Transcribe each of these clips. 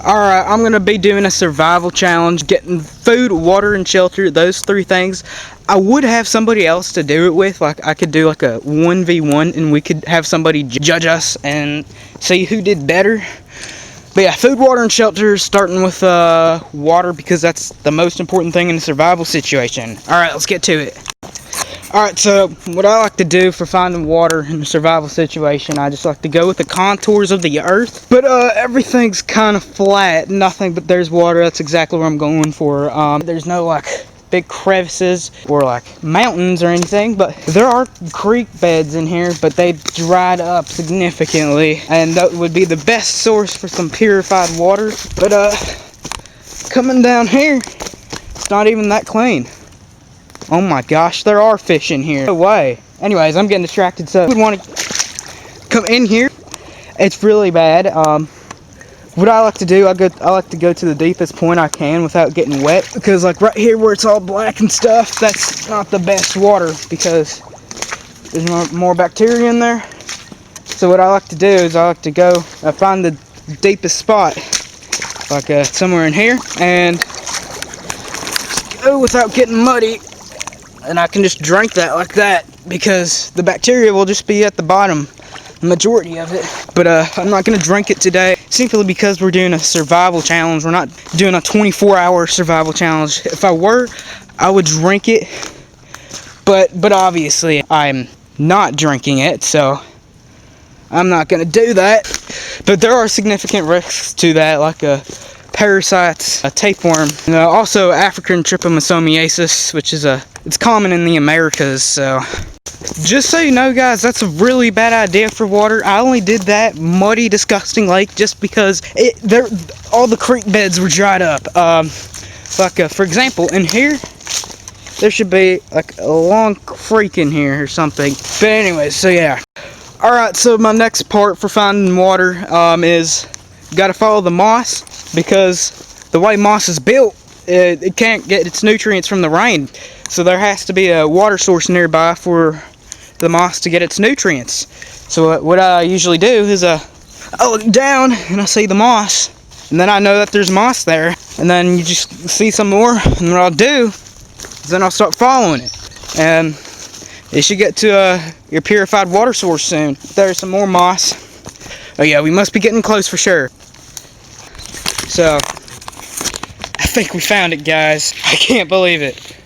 Alright, I'm going to be doing a survival challenge, getting food, water, and shelter, those three things. I would have somebody else to do it with, like I could do like a 1v1 and we could have somebody judge us and see who did better. But yeah, food, water, and shelter, starting with water because that's the most important thing in a survival situation. Alright, let's get to it. Alright, so what I like to do for finding water in a survival situation, I just like to go with the contours of the earth. But everything's kind of flat, nothing but there's water. That's exactly what I'm going for. There's no like big crevices or like mountains or anything, but there are creek beds in here, but they dried up significantly, and that would be the best source for some purified water. But coming down here, it's not even that clean. Oh my gosh, there are fish in here. No way. Anyways, I'm getting distracted, so we want to come in here. It's really bad. What I like to do, I like to go to the deepest point I can without getting wet, because like right here where it's all black and stuff, that's not the best water because there's more bacteria in there. So what I like to do is I like to go find the deepest spot, like somewhere in here, and go without getting muddy. And I can just drink that like that because the bacteria will just be at the bottom, the majority of it. But I'm not going to drink it today simply because we're doing a survival challenge. We're not doing a 24-hour survival challenge. If I were, I would drink it. But obviously I'm not drinking it, so I'm not going to do that. But there are significant risks to that, like parasites, a tapeworm, and also African trypanosomiasis, which is it's common in the Americas. So just so you know, guys, that's a really bad idea for water. I only did that muddy, disgusting lake just because all the creek beds were dried up. For example, in here there should be like a long creek in here or something. But anyways, so yeah. Alright, so my next part for finding water is gotta follow the moss, because the way moss is built, it can't get its nutrients from the rain. So there has to be a water source nearby for the moss to get its nutrients. So what I usually do is I look down and I see the moss, and then I know that there's moss there, and then you just see some more, and what I'll do is then I'll start following it, and you should get to your purified water source soon. There's some more moss. Oh yeah, we must be getting close for sure. So I think we found it, guys. I can't believe it.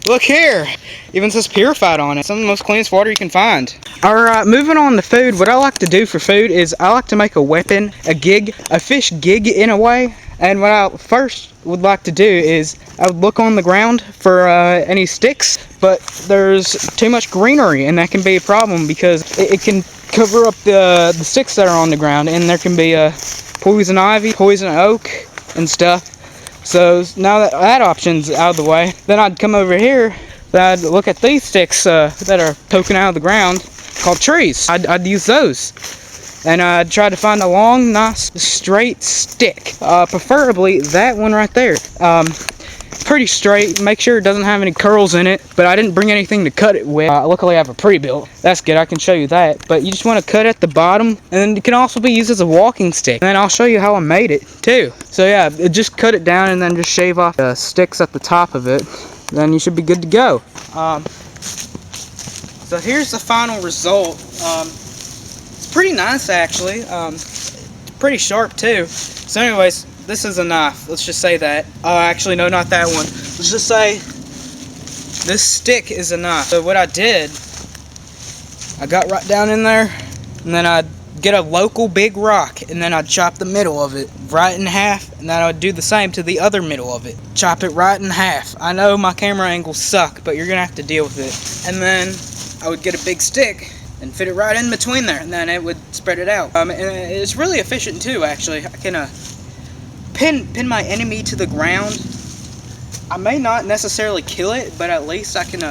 Look here, even says purified on it. Some of the most cleanest water you can find. Alright, moving on to food. What I like to do for food is I like to make a weapon, a gig, a fish gig in a way. And what I first would like to do is I would look on the ground for any sticks, but there's too much greenery, and that can be a problem because it can cover up the sticks that are on the ground, and there can be poison ivy, poison oak, and stuff. So now that option's out of the way, then I'd come over here, then I'd look at these sticks that are poking out of the ground, called trees. I'd use those, and I'd try to find a long, nice, straight stick, preferably that one right there. Pretty straight, make sure it doesn't have any curls in it, but I didn't bring anything to cut it with. Luckily I have a pre-built. That's good, I can show you that. But you just want to cut at the bottom, and it can also be used as a walking stick. And then I'll show you how I made it too. So yeah, just cut it down and then just shave off the sticks at the top of it. Then you should be good to go. So here's the final result. It's pretty nice actually. Pretty sharp too. So anyways, this is a knife, let's just say that. Actually, no, not that one. Let's just say this stick is a knife. So what I did, I got right down in there, and then I'd get a local big rock, and then I'd chop the middle of it right in half, and then I'd do the same to the other middle of it. Chop it right in half. I know my camera angles suck, but you're gonna have to deal with it. And then I would get a big stick and fit it right in between there, and then it would spread it out. And it's really efficient too, actually. I can pin my enemy to the ground. I may not necessarily kill it, but at least I can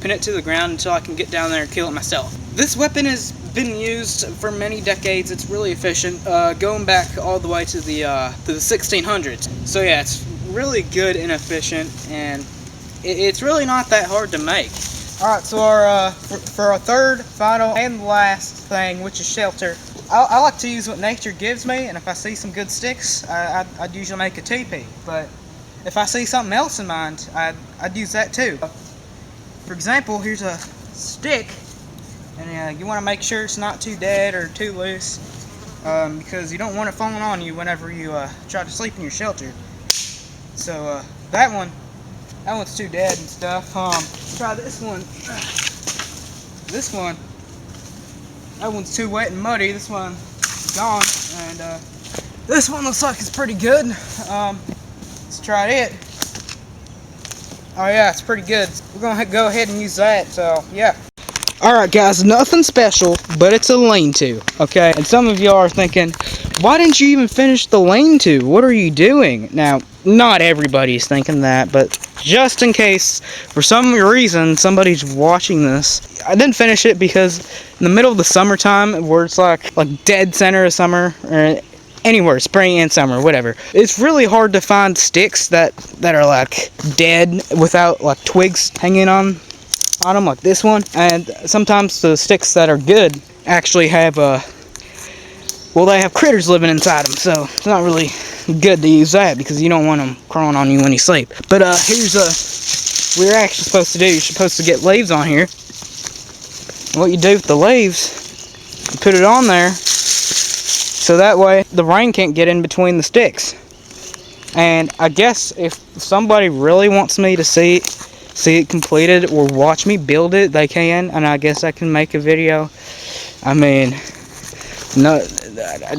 pin it to the ground until I can get down there and kill it myself. This weapon has been used for many decades. It's really efficient, going back all the way to the 1600s. So yeah, it's really good and efficient, and it's really not that hard to make. Alright, so for our third, final, and last thing, which is shelter, I like to use what nature gives me, and if I see some good sticks, I'd usually make a teepee. But if I see something else in mind, I'd use that too. For example, here's a stick, and you want to make sure it's not too dead or too loose, because you don't want it falling on you whenever you try to sleep in your shelter. So that one's too dead and stuff. Try this one. This one. That one's too wet and muddy. This one's gone, and this one looks like it's pretty good. Let's try it. Oh yeah, it's pretty good. We're gonna go ahead and use that. So yeah. Alright guys, nothing special, but it's a lean-to, okay? And some of y'all are thinking, why didn't you even finish the lean-to? What are you doing? Now, not everybody's thinking that, but just in case, for some reason, somebody's watching this, I didn't finish it because in the middle of the summertime, where it's like dead center of summer, or anywhere, spring and summer, whatever, it's really hard to find sticks that are like dead without like twigs hanging on them, like this one. And sometimes the sticks that are good actually have well, they have critters living inside them, so it's not really good to use that because you don't want them crawling on you when you sleep. But here's what you're actually supposed to do. You're supposed to get leaves on here. What you do with the leaves, you put it on there so that way the rain can't get in between the sticks. And I guess if somebody really wants me to see it completed or watch me build it, they can, and I guess I can make a video. I mean, no,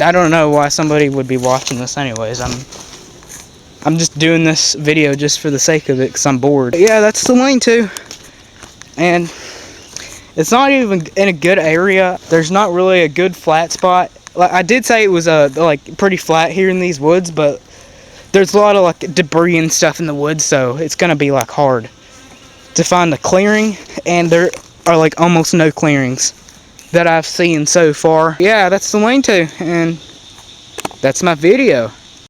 I don't know why somebody would be watching this anyways. I'm just doing this video just for the sake of it because I'm bored. But yeah, that's the lean-to, and it's not even in a good area. There's not really a good flat spot. Like I did say it was like pretty flat here in these woods, but there's a lot of like debris and stuff in the woods, so it's gonna be like hard to find the clearing, and there are like almost no clearings that I've seen so far. Yeah, that's the lean-to, and that's my video.